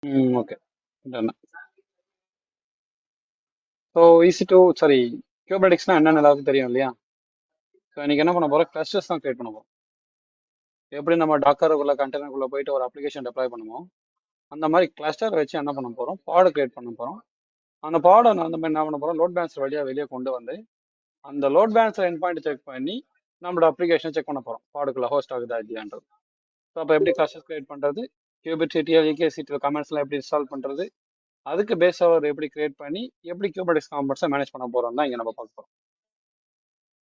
Okay. Done. So EC2 sorry, கியூபெடிக்ஸ்னா என்னன்னு எல்லாருக்கும் தெரியும் இல்லையா? ஸோ இன்னைக்கு என்ன பண்ண போறோம், கிளஸ்டர்ஸ் தான் கிரியேட் பண்ண போறோம். எப்படி நம்ம டாக்கருக்குள்ள கண்டெய்னருக்குள்ள போயிட்டு ஒரு அப்ளிகேஷன் டெப்ளாய் பண்ணுமோ, அந்த மாதிரி கிளஸ்டர் வச்சு என்ன பண்ண போறோம், பாடு கிரியேட் பண்ண போறோம். அந்த பாடை நம்ம என்ன பண்ண போறோம், லோட் பேலன்ஸ் வழியா வெளியே கொண்டு வந்து அந்த load balance end point check பண்ணி நம்மளோட அப்ளிகேஷன் செக் பண்ண போறோம், பாடுக்குள்ள ஹோஸ்ட் ஆகுதா இல்லையான்றது. ஸோ அப்போ எப்படி கிளஸ்டர் கிரியேட் பண்றது, கியூபிசிட்டியல் EKCTL கமெண்ட்ஸ்லாம் எப்படி இன்ஸ்டால் பண்றது, அதுக்கு பேஸ் சர்வர் எப்படி கிரியேட் பண்ணி எப்படி கியூபெடிக்ஸ் காம்பவுண்ட்ஸை மேனேஜ் பண்ண போறோம் தான் இங்க நம்ம பார்க்க போறோம்.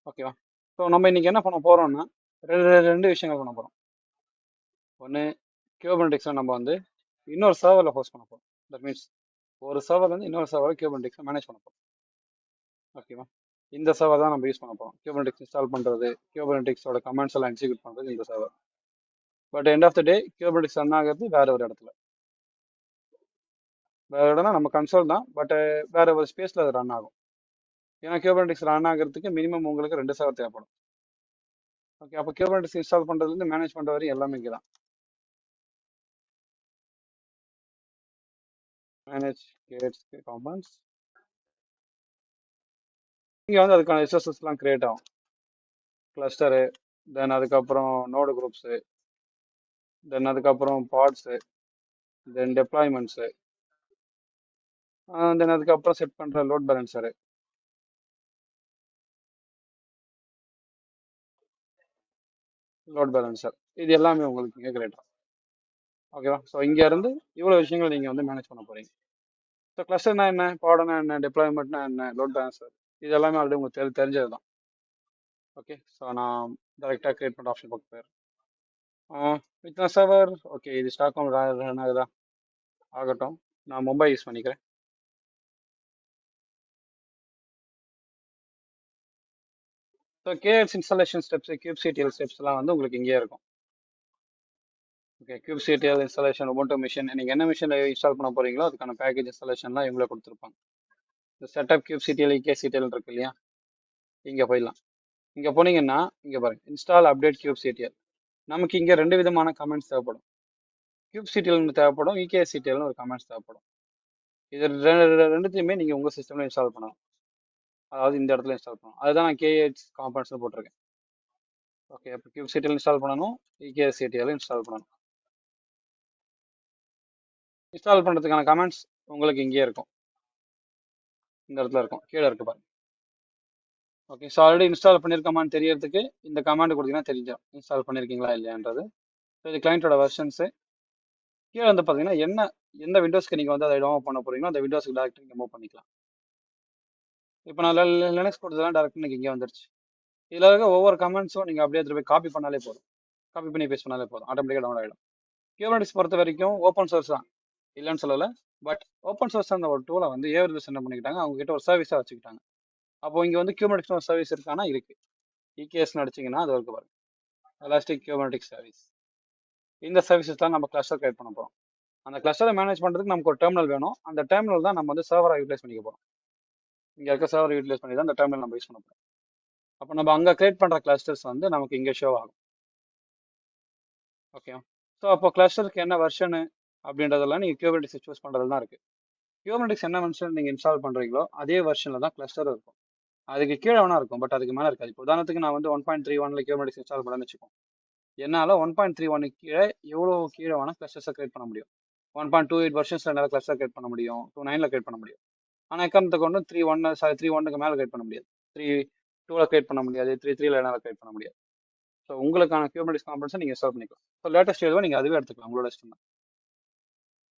ஓகேவா? ஸோ நம்ம இன்னைக்கு என்ன பண்ண போறோம்னா ரெண்டு விஷயங்கள் பண்ண போறோம். ஒன்று, கியூபெடிக்ஸை நம்ம வந்து இன்னொரு சர்வரில் ஹோஸ்ட் பண்ண போறோம். தட் மீன்ஸ் ஒரு சர்வர்ல இருந்து இன்னொரு சர்வர் கியூபெடிக்ஸை மேனேஜ் பண்ண போறோம். ஓகேவா? இந்த சர்வர் தான் நம்ம யூஸ் பண்ண போறோம், கியூபெடிக்ஸ் இன்ஸ்டால் பண்றது, கியூபெடிக்ஸோட கமெண்ட்ஸ் எல்லாம் எக்ஸிக்யூட் பண்றது இந்த server. But end of the day Kubernetes run ஆகிறது வேற ஒரு இடத்துல. வேற இடம்னா நம்ம கன்சோல் தான், பட் வேற ஒரு ஸ்பேஸ்ல அது ரன் ஆகும். ஏன்னா கியூபெடிக்ஸ் ரன் ஆகிறதுக்கு மினிமம் உங்களுக்கு 2 சர்வர் தேவைப்படும். ஓகே, அப்போ கியூபெடிக்ஸ் இன்ஸ்டால் பண்றதுலேருந்து மேனேஜ் பண்ற வரையும் எல்லாமே இங்கே தான். Manage gates compounds. இங்கே வந்து அதுக்கான ரிசோர்ஸஸ்லாம் கிரியேட் ஆகும். கிளஸ்டரு, தென் அதுக்கப்புறம் நோடு குரூப்ஸு, தென் அதுக்கப்புறம் பாட்ஸு, தென் டெப்ளாய்மெண்ட்ஸு, தென் அதுக்கப்புறம் செட் பண்ணுற லோட் பேலன்சரு, லோட் பேலன்சர், இது எல்லாமே உங்களுக்கு இங்கே கிரியேட் ஆகும். ஓகேவா? ஸோ இங்கே இருந்து இவ்வளோ விஷயங்கள் நீங்கள் வந்து மேனேஜ் பண்ண போறீங்க. ஸோ கிளஸ்டர்னா என்ன, பாடம்னா என்ன, டெப்ளாய்மெண்ட்னா என்ன, லோட் பேலன்சர், இது எல்லாமே ஆல்ரெடி உங்களுக்கு தெரிஞ்சது தான். ஓகே, ஸோ நான் டேரெக்டாக கிரியேட் பண்ணுற ஆப்ஷன் பார்க்க போயிடுறேன். With server. ஓகே, இது ஸ்டாக்ஹோம் ரன் ஆகுதா? ஆகட்டும். நான் மும்பை யூஸ் பண்ணிக்கிறேன். So KS installation steps, kubectl ஸ்டெப்ஸ்லாம் வந்து உங்களுக்கு இங்கேயே இருக்கும். Okay, kubectl installation, Ubuntu machine, நீங்கள் என்ன மிஷினில் இன்ஸ்டால் பண்ண போறீங்களோ அதுக்கான பேக்கேஜ் இன்ஸ்டாலேஷன்லாம் இவங்களே கொடுத்துருப்பாங்க. இந்த செட்டப் kubectl EKCTL இருக்கு இல்லையா, இங்கே போயிடலாம். இங்கே போனீங்கன்னா இங்கே பாருங்க, இன்ஸ்டால் அப்டேட் kubectl. நமக்கு இங்கே ரெண்டு விதமான கமெண்ட்ஸ் தேவைப்படும். kubectlனு தேவைப்படும், EKCTLனு ஒரு கமெண்ட்ஸ் தேவைப்படும். இது ரெண்டுத்தையுமே நீங்கள் உங்கள் சிஸ்டமில் இன்ஸ்டால் பண்ணலாம். அதாவது இந்த இடத்துல இன்ஸ்டால் பண்ணணும். அதுதான் நான் கேஹெச் காம்பவுண்ட்ஸ்னு போட்டிருக்கேன். ஓகே, அப்போ kubectl இன்ஸ்டால் பண்ணணும், EKCTL இன்ஸ்டால் பண்ணணும். இன்ஸ்டால் பண்ணுறதுக்கான கமெண்ட்ஸ் உங்களுக்கு இங்கேயே இருக்கும், இந்த இடத்துல இருக்கும், கீழே இருக்கு பாருங்க. ஓகே, ஸோ ஆல்ரெடி இன்ஸ்டால் பண்ணியிருக்கோமான்னு தெரியறதுக்கு இந்த கமாண்ட் கொடுத்தீங்கன்னா தெரிஞ்சிடும் இன்ஸ்டால் பண்ணியிருக்கீங்களா இல்லையான்றது. ஸோ இது கிளைண்ட்டோட வெர்ஷன்ஸு. கீழே வந்து பார்த்தீங்கன்னா எந்த விண்டோஸ்க்கு நீங்கள் வந்து அதை டவுன்லோட் பண்ண போறீங்களோ அந்த விண்டோஸ்க்கு டேரக்ட் நீங்கள் மூவ் பண்ணிக்கலாம். இப்போ நான் லினக்ஸ் கொடுத்ததெல்லாம் டேரக்ட் எனக்கு இங்கே வந்துருச்சு. இதில் இருக்க ஒவ்வொரு கமெண்ட்ஸும் நீங்கள் அப்படியே எடுத்துட்டு போய் காப்பி பண்ணாலே போதும், காப்பி பண்ணி பேஸ்ட் பண்ணாலே போதும், ஆட்டோமேட்டிக்காக டவுன்லோட் ஆகிடும். கியூபெடிக்ஸ் பொறுத்த வரைக்கும் ஓப்பன் சோர்ஸ் தான், இல்லைன்னு சொல்லலை. பட் ஓப்பன் சோர்ஸ் அந்த ஒரு டூலை வந்து ஏவர்ஸ் என்ன பண்ணிக்கிட்டாங்க, அவங்க கிட்ட ஒரு சர்வீஸாக வச்சுக்கிட்டாங்க. அப்போ இங்கே வந்து கியூபெடிக்ஸ் ஒரு சர்வீஸ் இருக்கானா இருக்கு. EKS அடிச்சிங்கன்னா அது இருக்கு பாருங்க, எலாஸ்டிக் கியூபெடிக்ஸ் சர்வீஸ். இந்த சர்வீசஸ் தான் நம்ம கிளஸ்டர் கிரியேட் பண்ண போகிறோம். அந்த கிளஸ்டரை மேனேஜ் பண்ணுறதுக்கு நமக்கு ஒரு டெர்மினல் வேணும். அந்த டெர்மினல் தான் நம்ம வந்து சர்வராக யூட்டிலைஸ் பண்ணிக்க போகிறோம். இங்கே இருக்க சர்வர் யூட்டிலைஸ் பண்ணி தான் அந்த டெர்மினல் நம்ம யூஸ் பண்ண போகிறோம். அப்போ நம்ம அங்கே கிரியேட் பண்ணுற கிளஸ்டர்ஸ் வந்து நமக்கு இங்கே ஷோ ஆகும். ஓகே, ஸோ அப்போ கிளஸ்டருக்கு என்ன வெர்ஷனு அப்படின்றதெல்லாம் நீங்கள் கியூபெடிக்ஸ் சூஸ் பண்ணுறது தான் இருக்குது. கியூபெடிக்ஸ் என்ன வெர்ஷன் நீங்கள் இன்ஸ்டால் பண்ணுறீங்களோ அதே வெர்ஷனில் தான் கிளஸ்டர் இருக்கும். அதுக்கு கீழே வேணா இருக்கும், பட் அதுக்கு மேலே இருக்காது. இப்போ உதாரணத்துக்கு நான் வந்து 1.31 கியூபெடிக்ஸ் இன்ஸ்டால் பண்ணேன்னு வச்சுக்கோம். என்னால் 1.31 கீழே எவ்வளோ கீழே வேணால் கிளஸ்டர்ஸை கிரியேட் பண்ண முடியும். 1.28 வெர்ஷன்ஸில் என்னால் கிளஸ்டர் கிரியேட் பண்ண முடியும், 2.9 கிரியேட் பண்ண முடியும். ஆனால் எக்காரணத்துக்கு ஒன்று 3.1 மேலே கிரியேட் பண்ண முடியாது, 3.2 கிரியேட் பண்ண முடியாது, 3.3 என்னால் கிரியேட் பண்ண முடியாது. ஸோ உங்களுக்கான கியூபெடிக்ஸ் காம்பனன்ஸை நீங்கள் இன்ஸ்டால் பண்ணிக்கலாம். ஸோ லேட்டஸ்ட் எதுவும் நீங்கள் அதுவே எடுத்துக்கலாம், உங்களோட இஷ்டம் தான்.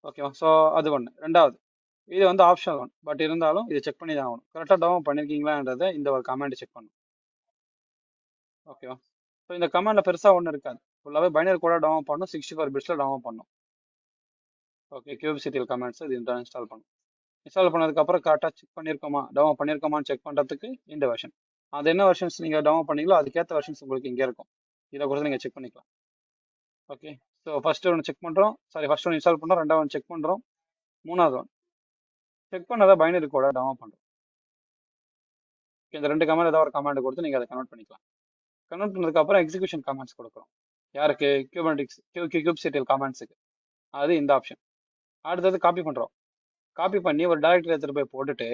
ஓகேவா? ஸோ அது ஒன்று. ரெண்டாவது, இது வந்து ஆப்ஷனல் ஒன், பட் இருந்தாலும் இதை செக் பண்ணி தான் ஆகணும். கரெக்டாக டவுன் பண்ணியிருக்கீங்களான்றதை இந்த ஒரு கமெண்ட் செக் பண்ணணும். ஓகேவா? ஸோ இந்த கமெண்டில் பெருசாக ஒன்றும் இருக்காது, ஃபுல்லாகவே பைனரி கூட டவுன் பண்ணணும், 64 பிட்ஸில் டவுன் பண்ணணும். ஓகே, kubectl கமெண்ட்ஸ் இது இன்ஸ்டால் பண்ணணும். இன்ஸ்டால் பண்ணதுக்கப்புறம் கரெக்டாக செக் பண்ணியிருக்கோமா, டவுன் பண்ணியிருக்கோமான்னு செக் பண்ணுறதுக்கு இந்த வெர்ஷன். அது என்ன வெர்ஷன்ஸ் நீங்கள் டவுன் பண்ணீங்களோ அதுக்கேற்ற வெர்ஷன்ஸ் உங்களுக்கு இங்கே இருக்கும், இதை கொடுத்து நீங்கள் செக் பண்ணிக்கலாம். ஓகே, ஸோ ஃபர்ஸ்ட் ஒன்று செக் பண்ணுறோம், ஃபர்ஸ்ட் ஒன்று இன்ஸ்டால் பண்ணுறோம், ரெண்டாவது ஒன்று செக் பண்ணுறோம், மூணாவது ஒன்று செக் பண்ணதை பைனரி கூட டவுன் பண்ணுறோம். இந்த ரெண்டு கமெண்ட் ஏதாவது ஒரு கமாண்ட் கொடுத்து நீங்கள் அதை கன்வெர்ட் பண்ணிக்கலாம். கன்வெர்ட் பண்ணதுக்கப்புறம் எக்ஸிகூஷன் கமெண்ட்ஸ் கொடுக்குறோம். யாருக்கு? kubectl கமெண்ட்ஸுக்கு. அது இந்த ஆப்ஷன். அடுத்தது காப்பி பண்றோம். காப்பி பண்ணி ஒரு டைரக்டரி எடுத்துட்டு போய் போட்டுட்டு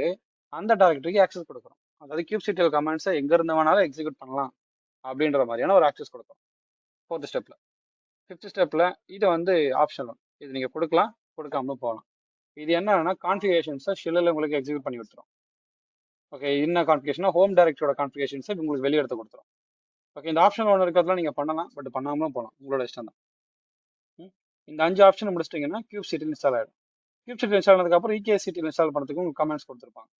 அந்த டைரக்டரிக்கு ஆக்சஸ் கொடுக்குறோம். அதாவது kubectl கமெண்ட்ஸை எங்க இருந்து வேணாலும் எக்ஸிக்யூட் பண்ணலாம் அப்படின்ற மாதிரியான ஒரு ஆக்சஸ் கொடுக்குறோம். ஃபோர்த் ஸ்டெப்ல. ஃபிஃப்த் ஸ்டெப்ல இதை வந்து ஆப்ஷனல். இது நீங்க கொடுக்கலாம், கொடுக்காமலும் போகலாம். இது என்னன்னா கான்ஃபிகரேஷன்ஸை ஷெல்லில் உங்களுக்கு எக்ஸிக்யூட் பண்ணி விட்டுரும். ஓகே, என்ன கான்ஃபிகரேஷனா ஹோம் டைரக்டரியோட கான்ஃபிகரேஷன்ஸை உங்களுக்கு வெளியே எடுத்து கொடுத்துரும். ஓகே, இந்த ஆப்ஷன் ஒன்று இருக்கிறதுலாம் நீங்க பண்ணலாம், பட் பண்ணாமலும் போகலாம், உங்களோட இஷ்டம் தான். இந்த 5 ஆப்ஷன் முடிச்சிட்டிங்கன்னா kubectl இன்ஸ்டால் ஆயிடும். kubectl இன்ஸ்டால் ஆனதுக்கப்புறம் EKSCTL இன்ஸ்டால் பண்ணுறதுக்கு உங்களுக்கு கமெண்ட்ஸ் கொடுத்துருப்பாங்க.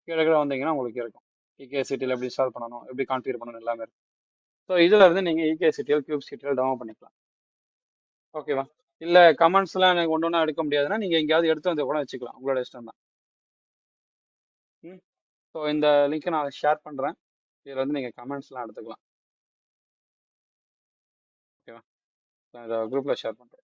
கீழே கீழே வந்தீங்கன்னா உங்களுக்கு இருக்கும் EKSCTL எப்படி இன்ஸ்டால் பண்ணணும், எப்படி கான்ஃபிகர் பண்ணணும் எல்லாமே இருக்கும். ஸோ இதுல இருந்து நீங்க EKSCTL kubectl டவுன்லோட் பண்ணிக்கலாம். ஓகேவா? இல்ல கமெண்ட்ஸ்லாம் எனக்கு ஒன்று ஒன்றா எடுக்க முடியாதுன்னா நீங்க எங்கேயாவது எடுத்து வந்து கூட வச்சுக்கலாம், உங்களோட இஷ்டம் தான். ஸோ இந்த லிங்க்கை நான் ஷேர் பண்றேன். இதுல இருந்து நீங்க கமெண்ட்ஸ்லாம் எடுத்துக்கலாம். ஓகேவா? நான் இதை குரூப்ல ஷேர் பண்றேன்.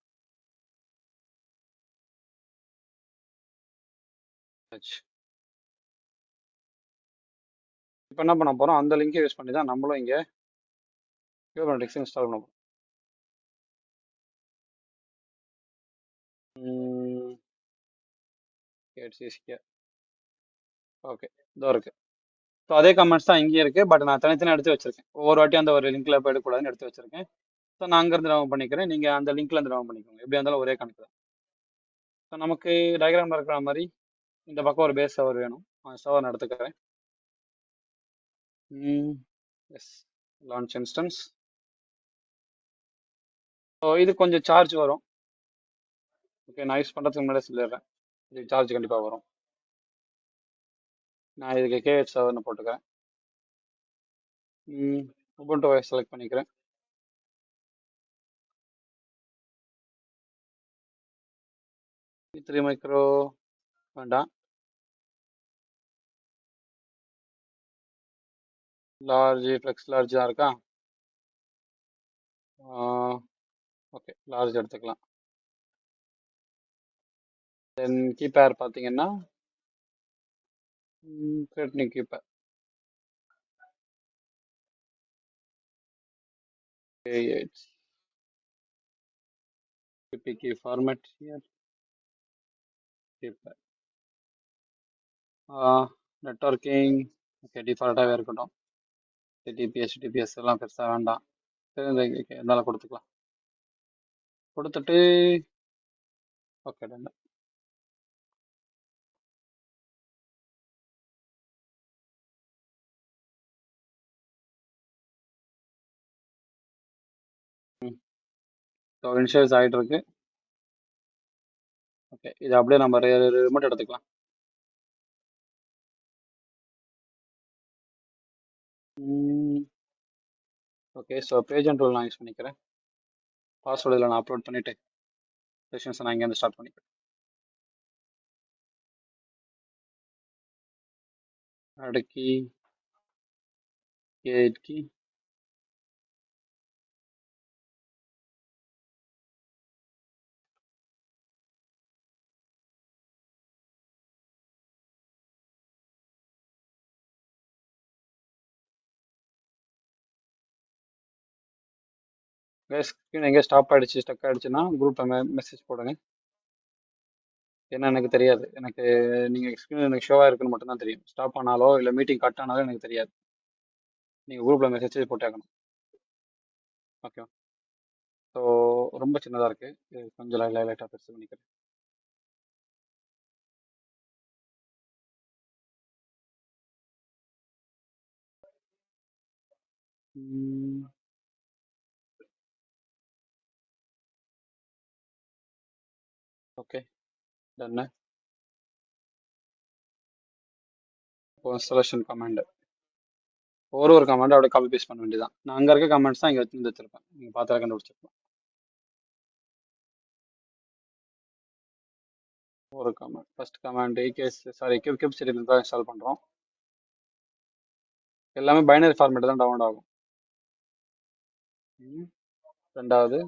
இப்போ என்ன பண்ண போறோம், அந்த லிங்கை யூஸ் பண்ணி தான் நம்மளும் இங்க குபர்நெட்டிக்ஸ் இன்ஸ்டால் பண்ண போறோம். ஓகே, இதோ இருக்கு. ஸோ அதே கமெண்ட்ஸ் தான் இங்கேயும் இருக்கு, பட் நான் தனித்தனியாக எடுத்து வச்சிருக்கேன். ஒவ்வொரு வாட்டி அந்த ஒரு லிங்க்ல போய் எடுக்கக்கூடாதுன்னு எடுத்து வச்சிருக்கேன். ஸோ நான் அங்கேருந்து டவுன் பண்ணிக்கிறேன், நீங்க அந்த லிங்க்ல இருந்து டவுன் பண்ணிக்கோங்க. எப்படியா இருந்தாலும் ஒரே கணக்கு தான். ஸோ நமக்கு டயக்ராம் இருக்கிற மாதிரி இந்த பக்கம் ஒரு பேஸ் சர்வர் வேணும். சர்வர் நான் எடுத்துக்கிறேன். S, launch instance. ஸோ இது கொஞ்சம் சார்ஜ் வரும். ஓகே, நான் யூஸ் பண்ணுறதுக்கு முன்னாடியே சொல்லிடுறேன், இது சார்ஜ் கண்டிப்பாக வரும். நான் இதுக்கு கேஹெச் சர்வர்னு போட்டுக்கிறேன். உபுண்டு OS செலக்ட் பண்ணிக்கிறேன். த்ரீ மைக்ரோ வேண்டாம். லார்ஜ் ஃப்ளெக்ஸ் லார்ஜ் தான் இருக்கா? ஓகே, லார்ஜ் எடுத்துக்கலாம். தென் கீபேர் பார்த்தீங்கன்னா த்ரெட்னி key pair K8 PPK format here. Key pair networking okay டிஃபால்ட்டாகவே இருக்கட்டும். டிடிபிஎஸ் டிபிஎஸ் எல்லாம் பெருசாக வேண்டாம், இருந்தாலும் கொடுத்துக்கலாம். கொடுத்துட்டு ஓகே டன். ஸோ இனிஷியல்ஸ் ஆகிட்டு இருக்கு. ஓகே, இது அப்படியே நம்ம ரிமோட் எடுத்துக்கலாம். Okay, so page and rule நான் யூஸ் பண்ணிக்கிறேன். பாஸ்வேர்டு இதில் நான் அப்லோட் பண்ணிவிட்டு செஷன்ஸை நான் இங்கேருந்து ஸ்டார்ட் பண்ணிக்கிறேன். அடுக்கி K8 கீ ஸ்க்ரீன் எங்கே ஸ்டாப் ஆகிடுச்சு, ஸ்டக் ஆகிடுச்சுன்னா குரூப்பில் மெசேஜ் போடுங்க. ஏன்னா எனக்கு தெரியாது, எனக்கு நீங்கள் ஸ்க்ரீன் எனக்கு ஷோவாக இருக்குன்னு மட்டும்தான் தெரியும். ஸ்டாப் ஆனாலோ இல்லை மீட்டிங் கட் ஆனாலோ எனக்கு தெரியாது. நீங்கள் குரூப்பில் மெசேஜ் போட்டாக்கணும். ஓகே, ஸோ ரொம்ப சின்னதாக இருக்குது, கொஞ்சம் லைட்டாக பெருசு பண்ணிக்கிறேன். ஓகே டன்னு. இப்போ செலக்ஷன் கமாண்டு, ஒரு கமாண்டை அப்படியே காப்பி பேஸ்ட் பண்ண வேண்டியதான். நான் அங்கே இருக்க கமெண்ட்ஸ் தான் இங்கே வச்சுருப்பேன், நீங்கள் பார்த்தால கண்டுபிடிச்சிருப்பேன். ஒரு கமாண்ட், ஃபர்ஸ்ட் கமாண்ட் kubectl தான் இன்ஸ்டால் பண்ணுறோம். எல்லாமே பைனரி ஃபார்மேட் தான் டவுன்லோட் ஆகும். ரெண்டாவது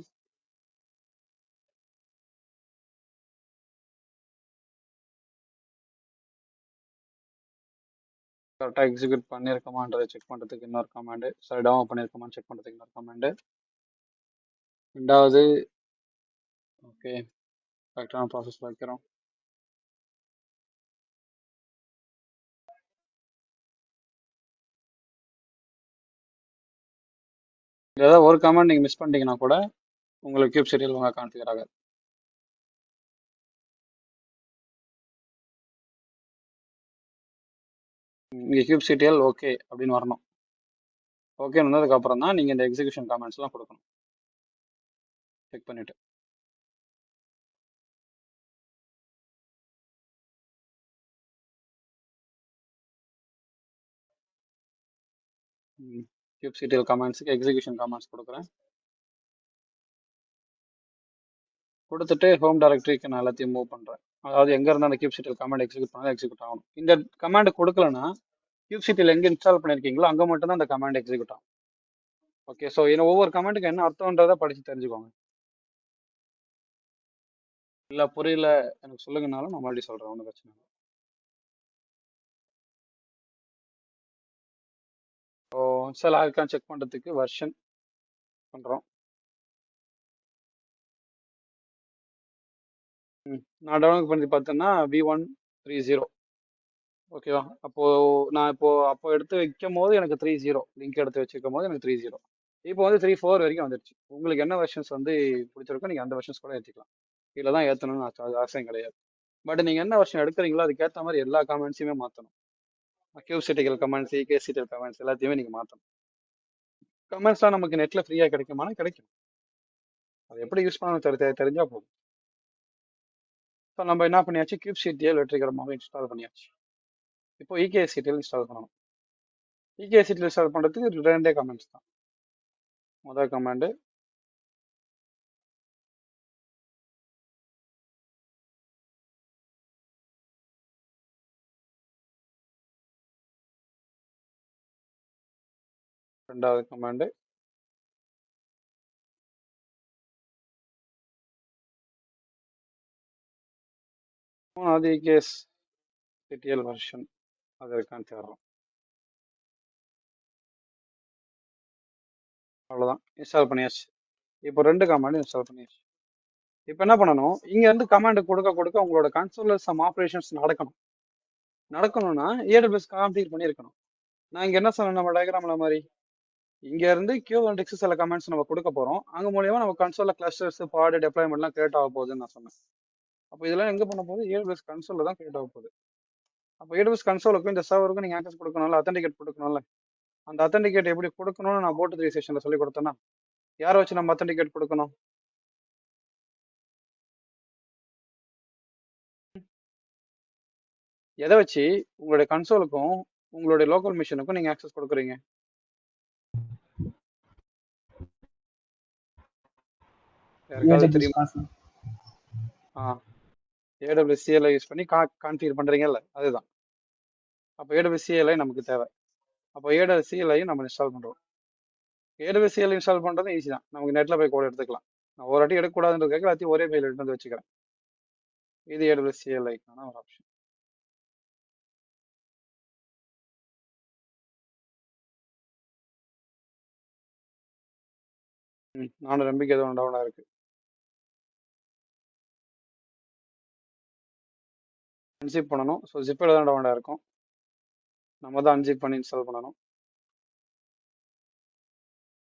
கரெக்டாக எக்ஸிக்யூட் பண்ணியிருக்கோமான்றதை செக் பண்ணுறதுக்கு இன்னொரு கமாண்டு, சாரி டவுன் பண்ணியிருக்கோமான்னு செக் பண்ணுறதுக்கு இன்னொரு கமாண்டு. ரெண்டாவது ஓகே கரெக்டான ப்ராசஸ்ல வைக்கிறோம். ஏதாவது ஒரு கமெண்ட் நீங்க மிஸ் பண்ணிட்டீங்கன்னா கூட உங்களுக்கு kubectl உங்க கான்ஃபிகர் ஆகாது. இங்க kubectl ஓகே அப்படின்னு வரணும். ஓகே வந்ததுக்கு அப்புறம் தான் நீங்க இந்த எக்ஸிகியூஷன் கமெண்ட்ஸ் எல்லாம் கொடுக்கணும். செக் பண்ணிட்டு kubectl கமெண்ட்ஸ்க்கு எக்ஸிகியூஷன் கமெண்ட்ஸ் கொடுக்குறேன். கொடுத்துட்டு ஹோம் டைரக்டரிக்கு நான் எல்லாத்தையும் மூவ் பண்றேன். அதாவது எங்க இருந்தா அந்த kubectl கமாண்ட் எக்ஸிக்யூட் பண்ணாலும் எக்ஸிக்யூட் ஆகணும். இந்த கமாண்ட் கொடுக்கலன்னா kubectl எங்க இன்ஸ்டால் பண்ணிருக்கீங்களோ அங்க மட்டும் தான் அந்த கமாண்ட் எக்ஸிக்யூட் ஆகும். ஓகே, ஸோ ஒவ்வொரு கமாண்டுக்கு என்ன அர்த்தம்ன்றதை படிச்சு தெரிஞ்சுக்கோங்க. இல்ல புரியல எனக்கு சொல்லுங்கனாலும் நான் மறுபடியும் சொல்றேன், ஒன்றும் பிரச்சனை இல்லை. ஸோ இன்ஸ்டால் ஆயிருக்கான்னு செக் பண்றதுக்கு வெர்ஷன் பண்றோம். நான் டவுன்லோட் பண்ணி பார்த்தேன்னா V130. ஓகேவா? அப்போ நான் அப்போ எடுத்து வைக்கும் போது எனக்கு 30 லிங்க் எடுத்து வச்சிருக்கும் போது எனக்கு 30. இப்போ வந்து 3.4 வரைக்கும் வந்துருச்சு. உங்களுக்கு என்ன வெர்ஷன்ஸ் வந்து பிடிச்சிருக்கோ நீங்க அந்த வெர்ஷன்ஸ் கூட ஏற்றிக்கலாம். இதில் தான் ஏற்றணும்னு அவசியம் கிடையாது. பட் நீங்க என்ன வெர்ஷன் எடுக்கிறீங்களோ அதுக்கேற்ற மாதிரி எல்லா கமெண்ட்ஸையுமே மாற்றணும். kubectl கமெண்ட்ஸ், kctl கமெண்ட்ஸ் எல்லாத்தையுமே நீங்க மாற்றணும். கமெண்ட்ஸ்லாம் நமக்கு நெட்ல ஃப்ரீயா கிடைக்குமானா கிடைக்கும். அது எப்படி யூஸ் பண்ணணும் தெரிஞ்சா போதும். ஸோ நம்ம என்ன பண்ணியாச்சு, kubectl வெற்றிகரமாக இன்ஸ்டால் பண்ணியாச்சு. இப்போ ekctl இன்ஸ்டால் பண்ணணும். ekctl இன்ஸ்டால் பண்றதுக்கு ரெண்டே கமெண்ட்ஸ் தான். முதல் கமாண்டு ரெண்டாவது கமாண்டு மூணாவது ekctl வெர்ஷன் அது இருக்கான்னு தேடுறோம். அவ்வளோதான், இன்ஸ்டால் பண்ணியாச்சு. இப்போ ரெண்டு கமாண்டு இன்ஸ்டால் பண்ணியாச்சு. இப்போ என்ன பண்ணணும், இங்க இருந்து கமாண்ட் கொடுக்க கொடுக்க உங்களோட கன்சோல்ல சம் ஆப்ரேஷன்ஸ் நடக்கணும்னா AWS கான்ஃபிகர் பண்ணியிருக்கணும். நான் இங்க என்ன சொன்னேன் நம்ம டயக்ராம்ல மாதிரி, இங்க இருந்து Q1 சில கமெண்ட்ஸ் நம்ம கொடுக்க போறோம். அங்க மூலியமா நம்ம கன்சோல்ல கிளஸ்டர்ஸ் பாடு டெப்ளாய்மெண்ட்லாம் கிரியேட் ஆக போகுதுன்னு நான் சொன்னேன். அப்போ இதெல்லாம் எங்க பண்ண போகுது, AWS கன்சோல்ல தான் கிரியேட் ஆக போகுது. அப்போ AWS கன்சோலுக்கும் இந்த சர்வருக்கும் நீங்க ஆக்சஸ் கொடுக்கணும்ல, அத்தன்டிகேட் கொடுக்கணும்ல. அந்த அத்தன்டிகேட் எப்படி கொடுக்கணும்னு நான் போட்டு 3 செஷன்ல சொல்லி கொடுத்தேன்னா, யாரை வச்சு நம்ம அத்தன்டிகேட் கொடுக்கணும்? எதை வச்சு உங்களுடைய கன்சோலுக்கும் உங்களுடைய லோக்கல் மிஷினுக்கும் நீங்க ஆக்சஸ் கொடுக்குறீங்க? யாருக்காவது தெரியுமா? AWS CLI யூஸ் பண்ணி கான்ஃபிகர் பண்றீங்கல்ல, அதுதான். அப்போ AWS CLI நமக்கு தேவை. அப்போ AWS CLI நம்ம இன்ஸ்டால் பண்றோம். AWS CLI இன்ஸ்டால் பண்றது ஈஸி தான். நமக்கு நெட்ல போய் கோட் எடுத்துக்கலாம். நான் ஒரு வாட்டி எடுக்கக்கூடாதுன்றதுக்காக எல்லாத்தையும் ஒரே ஃபைல் எடுத்து வந்து வச்சுக்கிறேன். இது AWS CLI-க்கான ஒரு ஆப்ஷன். நானும் நம்பிக்கை எதுவும் டவுனா இருக்கு. அன்சிப் பண்ணணும். ஸோ ஜிப்பில் தான் டவுனா இருக்கும். நம்ம தான் அன்சிப் பண்ணி இன்ஸ்டால் பண்ணணும்.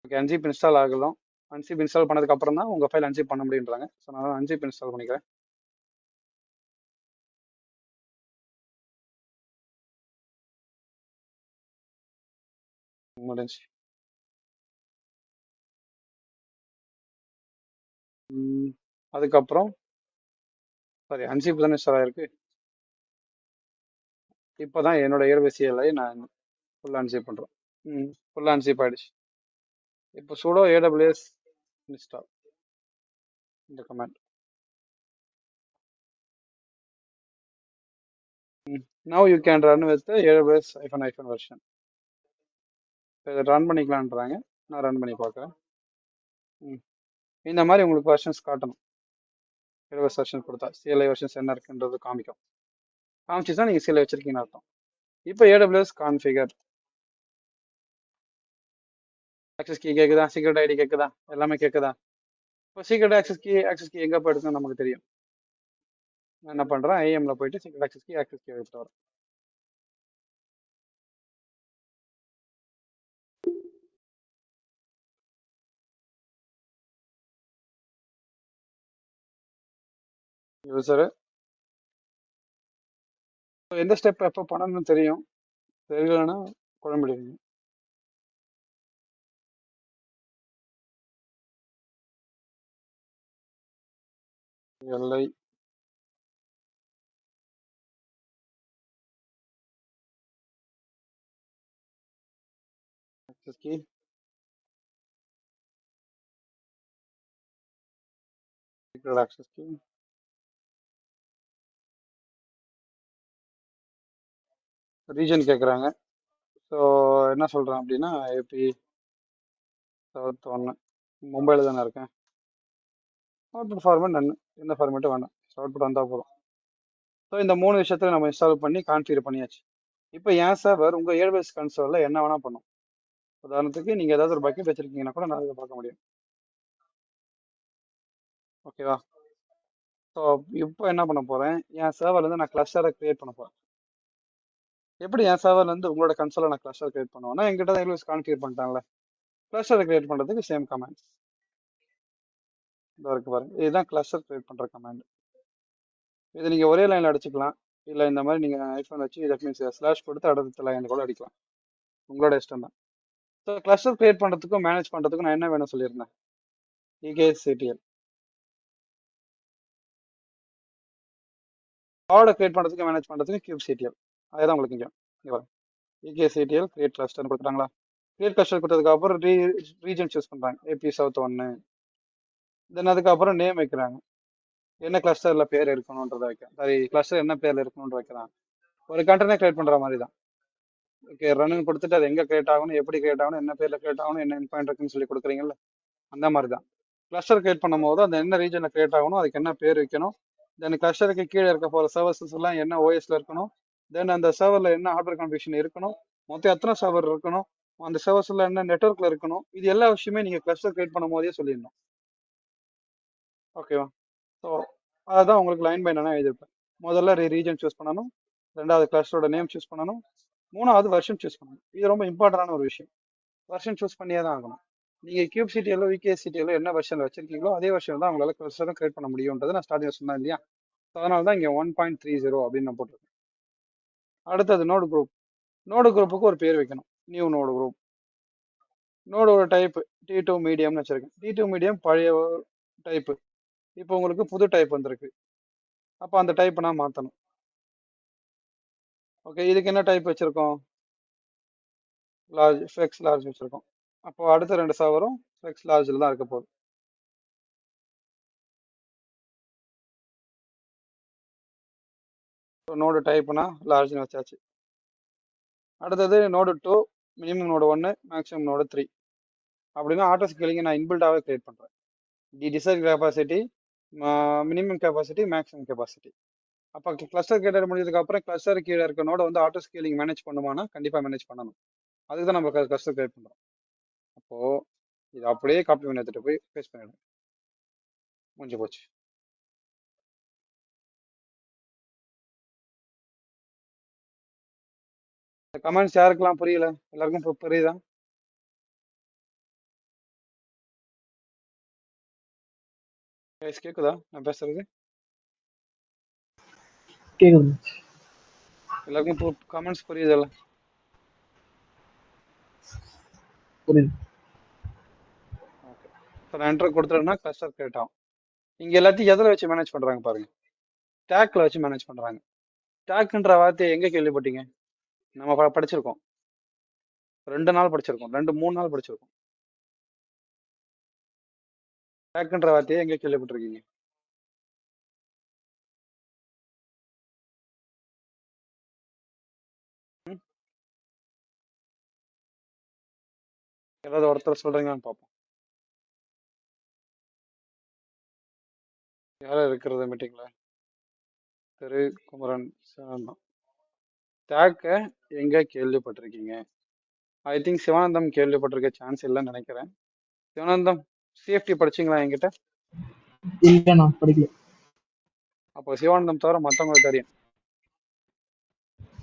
ஓகே, அன்சிப் இன்ஸ்டால் ஆகலாம். அன்சிப் இன்ஸ்டால் பண்ணதுக்கு அப்புறம் தான் உங்க ஃபைல் அன்சிப் பண்ண முடியுன்றாங்க. ஸோ நான் அன்சிப் இன்ஸ்டால் பண்ணிக்கிறேன். முடிஞ்சு. அதுக்கப்புறம் சாரி, அன்சிப் தானே இன்ஸ்டால் ஆயிருக்கு. இப்போதான் என்னோட AWS CLI நான் ஃபுல்லாக அன்சிப் பண்றேன். ஃபுல்லாக அன்சிப் ஆயிடுச்சு. இப்போ sudo AWS install இந்த command. now you can run with the AWS -- version. இதை ரன் பண்ணிக்கலான்றாங்க. நான் ரன் பண்ணி பார்க்குறேன். இந்த மாதிரி உங்களுக்கு வெர்ஷன்ஸ் காட்டணும். AWS வெர்ஷன் கொடுத்தா CLI வெர்ஷன்ஸ் என்ன இருக்குன்றது காமிக்கும். காமிச்சுதான் நீங்க CLI வச்சிருக்கீங்கன்னு அர்த்தம். இப்போ AWS கான்ஃபிகர் ஆக்சஸ் கீ கேட்குதா, சீக்ரெட் ஐடி கேட்குதா, எல்லாமே கேட்குதா? இப்போ சீக்ரெட் ஆக்சஸ் கீ எங்க போய் எடுக்கணும் நமக்கு தெரியும். நான் என்ன பண்றேன், ஐஎம்ல போயிட்டு சீக்ரெட் ஆக்சஸ் கீ எடுத்துட்டு வரேன். யூசரு எந்த ஸ்டெப் எப்போ பண்ணணும்னு தெரியும், தெரியலன்னா குழம்பிடுவீங்க. எல்ஐ access key, secret access key, region கேட்குறாங்க. ஸோ என்ன சொல்கிறேன் அப்படின்னா, ஏபி சவுத் ஒன்று, மும்பையில் தானே இருக்கேன். அவுட்புட் ஃபார்மேட் நன்னு, எந்த ஃபார்மேட்டும் வேண்டாம், அவுட்புட் வந்தால் போதும். ஸோ இந்த 3 விஷயத்துல நம்ம இன்ஸ்டால் பண்ணி கான்ஃபிகர் பண்ணியாச்சு. இப்போ என் சர்வர் உங்கள் ஏர்பேஸ் கன்சோலில் என்ன வேணால் பண்ணும். உதாரணத்துக்கு நீங்கள் ஏதாவது ஒரு பக்கெட் வச்சுருக்கீங்கன்னா கூட நான் இதை பார்க்க முடியும். ஓகேவா? ஸோ இப்போ என்ன பண்ண போகிறேன், என் சர்வர்லேருந்து நான் கிளஸ்டரை கிரியேட் பண்ண போகிறேன். எப்படி என் சர்வர்லேருந்து உங்களோட கன்சோலை நான் கிளஸ்டர் கிரியேட் பண்ணுவேன்னா, எங்கிட்ட தான் ஏர்பேஸ் கான்ஃபிகர் பண்ணிட்டாங்களே, கிளஸ்டரை கிரியேட் பண்ணுறதுக்கு சேம் கமாண்ட்ஸ் இதோ இருக்கு பாருங்க. இதுதான் கிளஸ்டர் கிரியேட் பண்ணுற கமாண்ட். இது நீங்கள் ஒரே லைனில் அடிச்சுக்கலாம், இல்லை இந்த மாதிரி நீங்கள் ஐஃபோன் வச்சு தட் மீன்ஸ் ஸ்லாஷ் கொடுத்து அடுத்த லைனில் கூட அடிக்கலாம், உங்களோட இஷ்டம் தான். ஸோ கிளஸ்டர் கிரியேட் பண்ணுறதுக்கும் மேனேஜ் பண்ணுறதுக்கும் நான் என்ன வேணும் சொல்லியிருந்தேன், EKSCTL. பாடை கிரியேட் பண்ணுறதுக்கு மேனேஜ் பண்ணுறதுக்கு kubectl. அதுதான் உங்களுக்கு இங்கே வரும். EKSCTL கிரியேட் கிளஸ்டர்னு கொடுத்துட்டாங்களா. கிரியேட் கிளஸ்டர் கொடுத்ததுக்கு அப்புறம் ரீஜன் சூஸ் பண்ணுறாங்க, ஏபி சவுத் 1. தென் அதுக்கப்புறம் நேம் வைக்கிறாங்க, என்ன கிளஸ்டரில் பேர் இருக்கணுன்றதை வைக்கிறேன். சாரி, கிளஸ்டர் என்ன பேரில் இருக்கணுன்ற வைக்கிறாங்க. ஒரு கண்டெய்னர் கிரியேட் பண்ணுற மாதிரி தான். ஓகே, ரன்னு கொடுத்துட்டு அது எங்கே கிரியேட் ஆகணும், எப்படி கிரியேட் ஆகணும், என்ன பேரில் கிரியேட் ஆகணும், என்ன இன்பாயிண்ட் இருக்குன்னு சொல்லி கொடுக்குறீங்கல்ல, அந்த மாதிரி தான். கிளஸ்டர் கிரியேட் பண்ணும்போது அந்த என்ன ரீஜனில் கிரியேட் ஆகணும், அதுக்கு என்ன பேர் வைக்கணும், தென் கிளஸ்டருக்கு கீழே இருக்க போகிற சர்வர்ஸஸ் எல்லாம் என்ன ஓஎஸ்ல இருக்கணும், தென் அந்த சர்வரில் என்ன ஹார்ட்வேர் கான்ஃபிகரேஷன் இருக்கணும், மொத்தம் எத்தனை சர்வர் இருக்கணும், அந்த சர்வர்ஸில் என்ன நெட்ஒர்க்கில் இருக்கணும், இது எல்லா விஷயமே நீங்கள் கிளஸ்டர் கிரியேட் பண்ணும் போதே சொல்லிடணும். ஓகேவா? ஸோ அதுதான் உங்களுக்கு லைன் பை லைனாக எழுதியிருப்பேன். முதல்ல ரீஜன் சூஸ் பண்ணணும், ரெண்டாவது கிளஸ்டரோட நேம் சூஸ் பண்ணணும், மூணாவது வெர்ஷன் சூஸ் பண்ணணும். இது ரொம்ப இம்பார்ட்டண்டான ஒரு விஷயம். வெர்ஷன் சூஸ் பண்ணியே தான் ஆகணும். நீங்கள் kubectl EKSCTL என்ன வெர்ஷனில் வச்சிருக்கீங்களோ அதே வெர்ஷன் தான் உங்களால் கிளஸ்டரும் கிரியேட் பண்ண முடியும்ன்றது நான் ஸ்டார்டிங் சொன்னேன் இல்லையா. அதனால தான் இங்கே 1.30 அப்படின்னு நான் போட்டிருக்கேன். அடுத்தது நோடு குரூப். நோடு குரூப்புக்கு ஒரு பேர் வைக்கணும், நியூ நோடு குரூப். நோடோட டைப் T2 மீடியம்னு வச்சிருக்கேன். T2 மீடியம் பழைய டைப்பு, இப்போ உங்களுக்கு புது டைப் வந்திருக்கு, அப்போ அந்த டைப்பை நான் மாற்றணும். ஓகே, இதுக்கு என்ன டைப் வச்சுருக்கோம், லார்ஜ், ஃப்ளெக்ஸ் லார்ஜ் வச்சுருக்கோம். அப்போ அடுத்த 2 சர்வரும் ஃப்ளெக்ஸ் லார்ஜில் தான் இருக்க போகுது. ஸோ நோடு டைப்னா லார்ஜ்னு வச்சாச்சு. அடுத்தது node 2, minimum node 1, maximum node 3 அப்படின்னா ஆட்டோ ஸ்கேலிங்கை நான் இன்பில்டாகவே கிரியேட் பண்ணுறேன். Desire capacity, minimum capacity, maximum capacity. அப்போ கிளஸ்டர் கிரியேட் முடிஞ்சதுக்கு அப்புறம் கிளஸ்டர் கீழே இருக்க நோட வந்து ஆட்டோ ஸ்கேலிங் மேனேஜ் பண்ணுமானா கண்டிப்பாக மேனேஜ் பண்ணணும். அதுக்கு தான் நம்ம கிளஸ்டர் கிரியேட் பண்ணுறோம். அப்போது இது அப்படியே காப்பி பண்ணி எடுத்துகிட்டு போய் பேஸ்ட் பண்ணிடுங்க, முடிஞ்சு போச்சு. இந்த கமெண்ட்ஸ் யாருக்கெல்லாம் புரியல, எல்லாருக்கும் புரியுதா? கேக்குதா நான் பேசுறது? கேக்குது. எல்லாருக்கும் கமெண்ட்ஸ் புரியுதுல்ல? புரியுது. ஓகே, ஸோ நான் என்ட்ரு கொடுத்துட்டேன்னா கிளஸ்டர் கிரியேட் ஆகும். இங்கே எல்லாத்தையும் எதில் வச்சு மேனேஜ் பண்ணுறாங்க பாருங்க, ஸ்டாக்ல வச்சு மேனேஜ் பண்ணுறாங்க. ஸ்டாக்ன்ற வார்த்தையை எங்கே கேள்விப்பட்டீங்க? நம்ம படிச்சிருக்கோம், 2 நாள் படிச்சிருக்கோம், 2-3 நாள் படிச்சிருக்கோம். ஸ்டாக்ன்ற வார்த்தையை எங்கே கேள்விப்பட்டிருக்கீங்க? ஏதாவது ஒருத்தர் சொல்றீங்கன்னு பார்ப்போம். யாரும் இருக்கிறது மீட்டிங்ல? திரு குமரன் சிவானந்தம். ஸ்டாக்கை எங்க கேள்விப்பட்டிருக்கீங்க? ஐ திங்க் சிவானந்தம் கேள்விப்பட்டிருக்க சான்ஸ் இல்லைன்னு நினைக்கிறேன். சிவானந்தம், CFT படிச்சீங்களா என்கிட்ட? இல்ல நான் படிக்கல. அப்போ சிவானந்தம் தவிர மற்றவங்களுக்கு தெரியும்.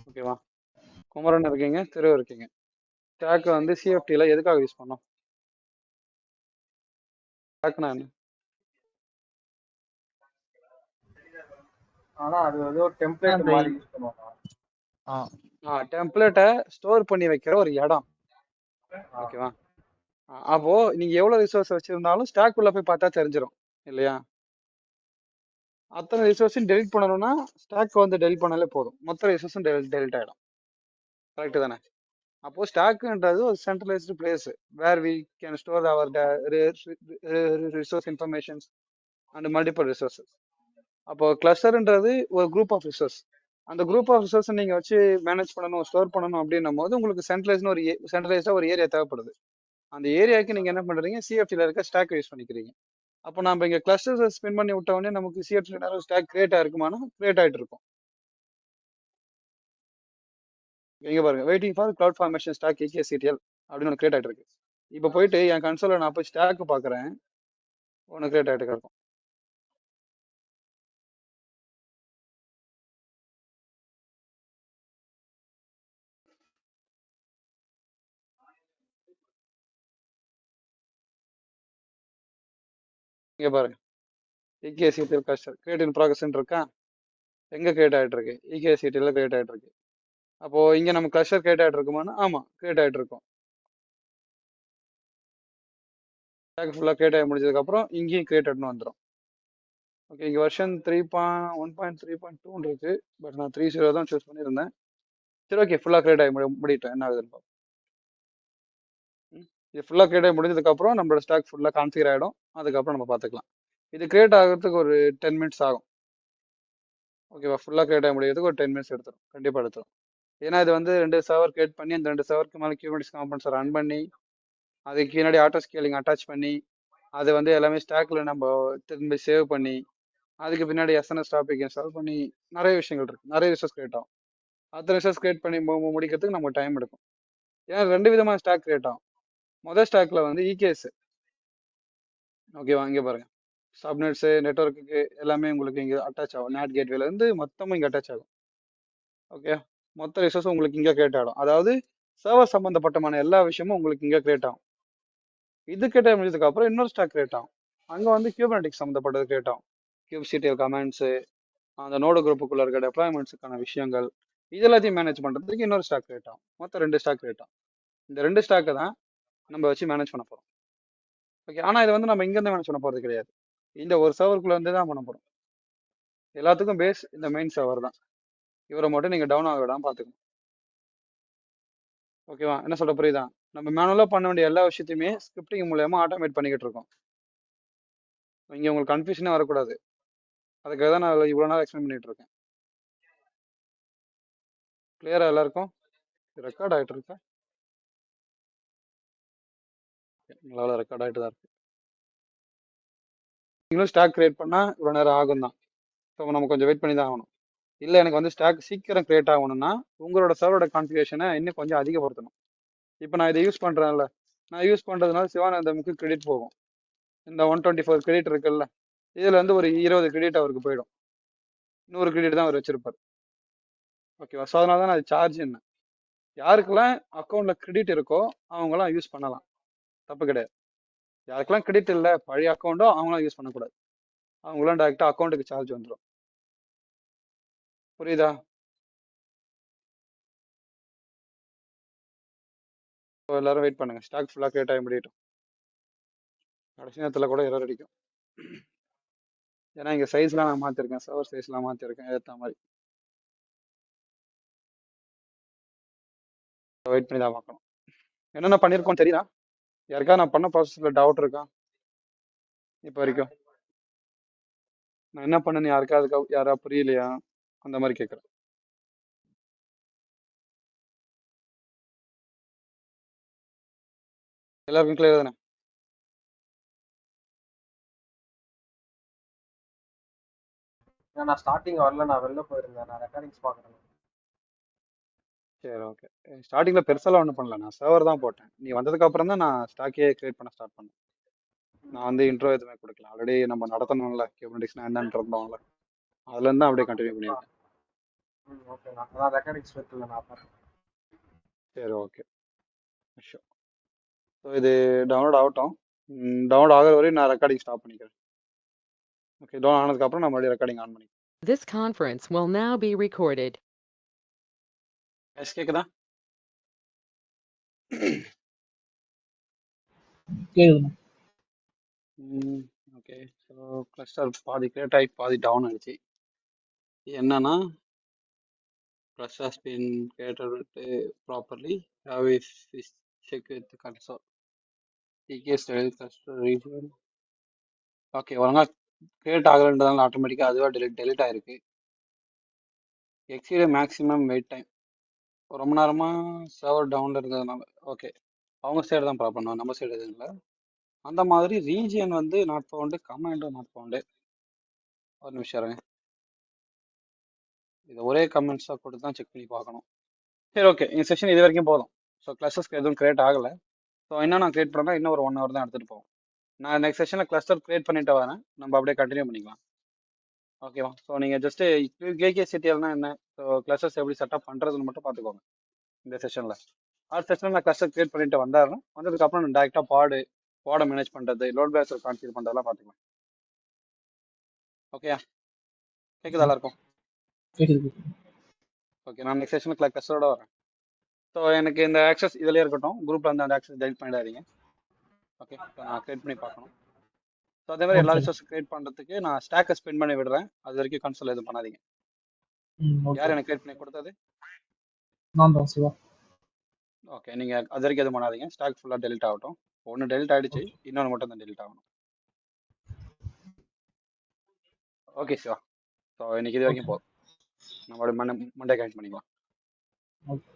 ஓகேவா? குமரன் இருக்கீங்க, திரு இருக்கீங்க. ஸ்டாக் வந்து சிஎஃப்டில எதுக்காக யூஸ் பண்ணோம்? ஸ்டாக்னா என்ன? ஆனா அது வந்து ஒரு டெம்ப்ளேட் அந்த மாதிரி யூஸ் பண்ணுவாங்க. டெம்ப்ளேட்டை ஸ்டோர் பண்ணி வைக்கிற ஒரு இடம். ஓகேவா? அப்போ நீங்க எவ்வளவு ரிசோர்ஸ் வச்சிருந்தாலும் ஸ்டாக் உள்ள போய் பார்த்தா தெரிஞ்சிடும் இல்லையா? அத்தனை ரிசோர்ஸையும் டெலிட் பண்ணணும்னா ஸ்டாக் வந்து டெலிட் பண்ணாலே போதும், மொத்த ரிசோர்ஸும் டெலிட் ஆயிடும். கரெக்ட் தானே? அப்போ ஸ்டாக்ன்றது ஒரு centralised place where we can store our resource informations and multiple resources. அப்போ கிளஸ்டர்ன்றது ஒரு குரூப் ஆஃப் ரிசோர்ஸ். அந்த குரூப் ஆஃப் ரிசோர்ஸ் நீங்க வச்சு மேனேஜ் பண்ணணும், ஸ்டோர் பண்ணணும் அப்படின்னும் போது உங்களுக்கு சென்ட்ரலைஸ்டா ஒரு ஏரியா தேவைப்படுது. அந்த ஏரியாவுக்கு நீங்க என்ன பண்றீங்க? சிஎஃப்டில இருக்க ஸ்டாக் யூஸ் பண்ணிக்கிறீங்க. அப்போ நம்ம இங்க கிளஸ்டர்ஸ் ஸ்பின் பண்ணி விட்ட உடனே நமக்கு சிஎஃப்டில நேரம் ஸ்டாக் கிரியேட் ஆயிருக்குமானா கிரியேட் ஆயிட்டு இருக்கும். இங்க பாருங்க, waiting for cloud formation stack EKCTL அப்படின்னு ஒன்று கிரியேட் ஆயிட்டு இருக்கு. இப்போ போயிட்டு என் கன்சோல நான் போய் ஸ்டாக் பாக்குறேன், ஒன்று கிரியேட் ஆயிட்டு இருக்கும். இங்க பாருங்க, EKCTL cluster create in progress இருக்கா? எங்க கிரியேட் ஆயிட்டு இருக்கு? EKCTL கிரியேட் ஆயிட்டு இருக்கு. அப்போ இங்க நம்ம கிளஸ்டர் கிரியேட் ஆயிட்டு இருக்குமானா ஆமா கிரியேட் ஆயிட்டு இருக்கும். ஸ்டாக் ஃபுல்லா கிரியேட் ஆகி முடிஞ்சதுக்கு அப்புறம் இங்கேயும் கிரியேட் ஆகணும் வந்துடும். ஓகே, இங்க வெர்ஷன் 1.3.2 இருக்கு. பட் நான் 3.0 தான் சூஸ் பண்ணியிருந்தேன். சரி, ஓகே, ஃபுல்லா கிரியேட் ஆகி முடிட்டேன். என்ன ஆகுதுன்னு பார்ப்போம். இது ஃபுல்லா கிரியேட் ஆகி முடிஞ்சதுக்கு அப்புறம் நம்மளோட ஸ்டாக் ஃபுல்லா கான்ஃபிகர் ஆயிடும். அதுக்கப்புறம் நம்ம பார்த்துக்கலாம். இது கிரியேட் ஆகிறதுக்கு ஒரு 10 மினிட்ஸ் ஆகும். ஓகேவா? ஃபுல்லா கிரியேட் ஆகி முடிக்கிறதுக்கு ஒரு 10 மினிட்ஸ் எடுத்துரும், கண்டிப்பா எடுத்துரும். ஏன்னா இது வந்து 2 சர்வர் கிரியேட் பண்ணி அந்த 2 சர்வருக்கு மேலே Kubernetes காம்பனன்ட்ஸ் ரன் பண்ணி அதுக்கு பின்னாடி ஆட்டோ ஸ்கேலிங் அட்டாச் பண்ணி அது வந்து எல்லாமே ஸ்டாக்ல நம்ம திரும்பி சேவ் பண்ணி அதுக்கு பின்னாடி எஸ்என்எஸ் டாபிக் இன்ஸ்டால் பண்ணி நிறைய விஷயங்கள் இருக்கு. நிறைய ரிசோர்ஸ் கிரியேட் ஆகும். அத்தனை ரிசோர்ஸ் கிரியேட் பண்ணி முடிக்கிறதுக்கு நமக்கு டைம் எடுக்கும். ஏன்னா 2 விதமான ஸ்டாக் கிரியேட் ஆகும். முதல் ஸ்டாக்ல வந்து EKS. ஓகேவா? இங்க பாருங்க, சப்நெட்ஸ் நெட்ஒர்க்கு எல்லாமே உங்களுக்கு இங்க அட்டாச் ஆகும். NAT கேட்வேல இருந்து மொத்தமும் இங்க அட்டாச் ஆகும். ஓகே, மொத்த ரிசோர்ஸ் உங்களுக்கு இங்க கிரியேட் ஆகும். அதாவது சர்வர் சம்பந்தப்பட்டமான எல்லா விஷயமும் உங்களுக்கு இங்க கிரியேட் ஆகும். இது கிரியேட் முடிஞ்சதுக்கு அப்புறம் இன்னொரு ஸ்டாக் கிரியேட் ஆகும். அங்க வந்து கியூபர்னெட்டிக்ஸ் சம்பந்தப்பட்டது கிரியேட் ஆகும். kubectl கமெண்ட்ஸ், அந்த நோடு குரூப்புக்குள்ள இருக்க டெப்ளாய்மெண்ட்ஸுக்கான விஷயங்கள், இது எல்லாத்தையும் மேனேஜ் பண்றதுக்கு இன்னொரு ஸ்டாக் கிரியேட் ஆகும். மொத்தம் 2 ஸ்டாக் கிரியேட் ஆகும். இந்த 2 ஸ்டாக்கை தான் நம்ம வச்சு மேனேஜ் பண்ண போறோம். ஓகே, ஆனா இது வந்து நம்ம இங்க இருந்து மேனேஜ் பண்ண போறது கிடையாது. இந்த ஒரு சர்வருக்குள்ள இருந்து தான் பண்ண போறோம். எல்லாத்துக்கும் பேஸ் இந்த மெயின் சர்வர் தான். இவரை மட்டும் நீங்க டவுன் ஆக விடாம பாத்துக்கணும். ஓகேவா? என்ன சொல்ற புரியுதா? நம்ம மேனுவலா பண்ண வேண்டிய எல்லா விஷயத்தையுமே ஸ்கிரிப்டிங் மூலயமா ஆட்டோமேட் பண்ணிக்கிட்டு இருக்கோம். இங்க உங்களுக்கு கன்ஃபியூஷனே வரக்கூடாது. அதுக்காக தான் நான் இவ்வளவு நாள் எக்ஸ்பிளைன் பண்ணிட்டு இருக்கேன். கிளியரா எல்லாருக்கும்? ரெக்கார்ட் ஆயிட்டு இருக்கா? உங்களால ரெக்கார்ட் ஆயிட்டு தான் இருக்கு. நீங்களும் ஸ்டாக் கிரியேட் பண்ணா இவ்வளவு நேரம் ஆகும் தான். ஸோ நம்ம கொஞ்சம் வெயிட் பண்ணி தான் ஆகணும். இல்லை எனக்கு வந்து ஸ்டாக் சீக்கிரம் கிரியேட் ஆகணும்னா உங்களோட சர்வரோட கான்ஃபிகரேஷனை இன்னும் கொஞ்சம் அதிகப்படுத்தணும். இப்போ நான் இதை யூஸ் பண்றேன்ல, நான் யூஸ் பண்றதுனால சிவானந்தமுக்கு கிரெடிட் போகும். இந்த 124 கிரெடிட் இருக்குல்ல, இதுல இருந்து ஒரு 20 கிரெடிட் அவருக்கு போயிடும். 100 கிரெடிட் தான் அவர் வச்சிருப்பார். ஓகேவா? ஸோ அதனால தான் அது சார்ஜ் என்ன. யாருக்கெல்லாம் அக்கௌண்ட்ல கிரெடிட் இருக்கோ அவங்களாம் யூஸ் பண்ணலாம், தப்பு கிடையாது. யாருக்கெல்லாம் கிரெடிட் இல்லை, பழைய அக்கௌண்ட்டோ, அவங்களாம் யூஸ் பண்ணக்கூடாது. அவங்களாம் டைரக்டா அக்கௌண்ட்டுக்கு சார்ஜ் வந்துடும். புரியுதா? ஸோ எல்லாரும் வெயிட் பண்ணுங்க, ஸ்டாக் ஃபுல்லாக கிரியேட் ஆகி முடியட்டும். கடைசி நேரத்தில் கூட எரர் அடிக்கும். ஏன்னா இங்க சைஸ்லாம் நான் மாத்திருக்கேன், சர்வர் சைஸ்லாம் மாத்திருக்கேன், ஏற்ற மாதிரி வெயிட் பண்ணி தான் பார்க்கணும். என்னென்ன பண்ணியிருக்கோம் தெரியுதா? யாருக்கா நான் பண்ண ப்ராசஸ்ல டவுட் இருக்கா இப்போ வரைக்கும்? நான் என்ன பண்ணேன்னு யாரா புரியலையா? அந்த மாதிரி கேட்குறேன். எல்லாருக்கும் கிளியர் தானே? நான் ஸ்டார்டிங் வரல, நான் வெளில போயிருந்தேன். நான் ரெக்கார்டிங்ஸ் பார்க்குறேன். சரி, ஓகே. ஸ்டார்டிங்ல பெருசாலாம் ஒன்றும் பண்ணல, நான் சர்வர் தான் போட்டேன். நீ வந்ததுக்கு அப்புறம் தான் நான் ஸ்டாக்கே கிரியேட் பண்ண ஸ்டார்ட் பண்ணேன். நான் வந்து இன்ட்ரோ எதுவுமே கொடுக்கல, ஆல்ரெடி நம்ம நடத்தணும்ல Kubernetes என்னன்னு இருந்தோம்ல, அதுல இருந்து தான் அப்படியே கண்டினியூ பண்ணியிருக்கேன். ஓகேண்ணா. அதான் ரெக்கார்டிங்ஸ் இருக்குல்ல நான் பார்த்தேன். சரி, ஓகே. ஷோ ஸோ இது டவுன்லோட் ஆகட்டும். டவுன்லோட் ஆகிற வரையும் நான் ரெக்கார்டிங் ஸ்டாப் பண்ணிக்கிறேன். ஓகே, டவுன் ஆனதுக்கப்புறம் நான் மறுபடியும் ரெக்கார்டிங் ஆன் பண்ணிக்கிறேன். This conference will now be recorded. Yes, கேக்குதா? கேக்குதுண்ணா. ஓகே. ஸோ கிளஸ்டர் பாதி கிரியேட் ஆகி பாதி டவுன் ஆயிடுச்சு. என்னன்னா cluster has been created properly. Have a check with the console. TKS cluster region. Okay, ஒழுங்கா கிரியேட் ஆகலன்றதால ஆட்டோமேட்டிக்காக அதுவாக டெலிட் ஆயிருக்கு. Exceed maximum wait time. ரொம்ப நேரமாக சர்வர் டவுனில் இருந்ததுனால. ஓகே, அவங்க சைடு தான் ப்ராப்ளம், நம்ம சைடு எதுவும் இல்லை. அந்த மாதிரி ரீஜியன் வந்து நாட் ஃபவுண்டு, கமாண்டும் நாட் ஃபவுண்டு. ஒரு நிமிஷம் இருங்க, இது ஒரே கமெண்ட்ஸாக கொடுத்து தான் செக் பண்ணி பார்க்கணும். சரி, ஓகே, இந்த செஷன் இது வரைக்கும் போதும். ஸோ கிளஸ்டர்ஸ்க்கு எதுவும் கிரியேட் ஆகலை. ஸோ என்ன நான் கிரியேட் பண்ணுறேன், இன்னும் ஒரு 1 hour தான் எடுத்துகிட்டு போவோம். நான் நெக்ஸ்ட் செஷனில் கிளஸ்டர் கிரியேட் பண்ணிட்டு வரேன், நம்ம அப்படியே கண்டினியூ பண்ணிக்கலாம். ஓகேவா? ஸோ நீங்கள் ஜஸ்ட்டு கேகேசிடிஎல்னா என்ன, ஸோ கிளஸ்டர்ஸ் எப்படி செட்டப் பண்ணுறதுன்னு மட்டும் பார்த்துக்கோங்க இந்த செஷனில். அடுத்த செஷனில் நான் கிளஸ்டர் கிரியேட் பண்ணிட்டு வந்ததுக்கப்புறம் நான் டேரெக்டாக பாடை மேனேஜ் பண்ணுறது, லோட் பேலன்ஸர் கான்ஃபிகர் பண்ணுறதெல்லாம் பார்த்துக்கலாம். ஓகேயா? கேட்குதா எல்லாருக்கும்? கேக்குது. ஓகே, நான் நெக்ஸ்ட் செஷனில் கிளஸ்டரோட வரேன். ஸோ எனக்கு இந்த ஆக்சஸ் இதிலே இருக்கட்டும், குரூப்பில் அந்த ஆக்சஸ் டெலிட் பண்ணிடாதீங்க. ஓகே, ஸோ நான் கிரியேட் பண்ணி பார்க்கணும். ஸோ அதே மாதிரி எல்லா ஓகே. ரிசோர்ஸ் கிரியேட் பண்ணுறதுக்கு நான் ஸ்டாக்கை ஸ்பெண்ட் பண்ணி விடுறேன். அது வரைக்கும் கன்சோல் எதுவும் பண்ணாதீங்க. ஓகே. யார் எனக்கு கிரியேட் பண்ணி கொடுத்தது? நான் தான் சிவா. ஓகே, நீங்கள் அது வரைக்கும் எதுவும் பண்ணாதீங்க. ஸ்டாக் ஃபுல்லாக டெலிட் ஆகட்டும். ஒன்று டெலிட் ஆகிடுச்சு, இன்னொன்று மட்டும் தான் டெலிட் ஆகணும். ஓகே சிவா, ஸோ இன்னைக்கு இது வரைக்கும் போதும். நம்மளோட மண்டே கனெக்ட் பண்ணிக்கலாம். ஓகே.